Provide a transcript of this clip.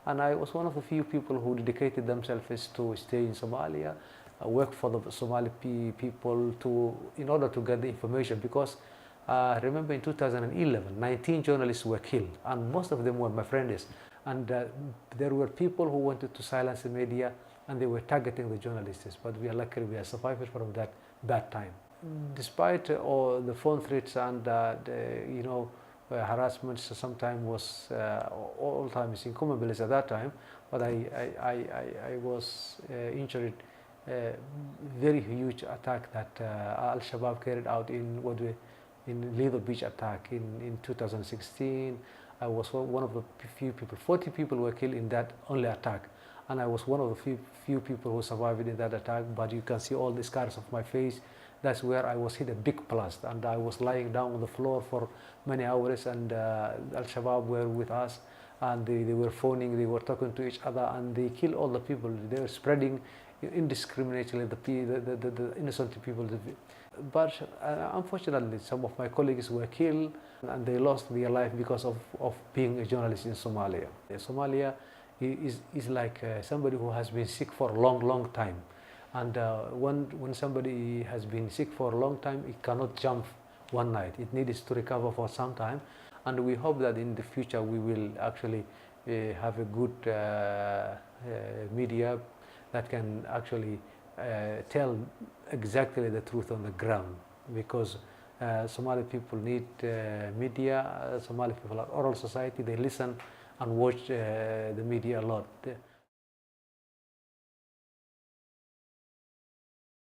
And I was one of the few people who dedicated themselves to stay in Somalia, work for the Somali people in order to get the information, because remember in 2011, 19 journalists were killed, and most of them were my friends. And there were people who wanted to silence the media, and they were targeting the journalists. But we are lucky we are survivors from that bad time. Despite all the phone threats and harassment, sometimes was all times incomparable at that time. But I was injured. Very huge attack that Al-Shabaab carried out in Lido Beach attack in 2016. I was one of the few people, 40 people were killed in that only attack, and I was one of the few people who survived in that attack. But you can see all the scars of my face. That's where I was hit a big blast, and I was lying down on the floor for many hours, and Al-Shabaab were with us, and they were phoning, they were talking to each other, and they killed all the people. They were spreading indiscriminately the innocent people. But unfortunately, some of my colleagues were killed, and they lost their life because of being a journalist in Somalia. Somalia is like somebody who has been sick for a long time. And when somebody has been sick for a long time, it cannot jump one night. It needs to recover for some time. And we hope that in the future we will actually have a good media that can actually tell exactly the truth on the ground, because Somali people need media. Somali people are oral society. They listen and watch the media a lot.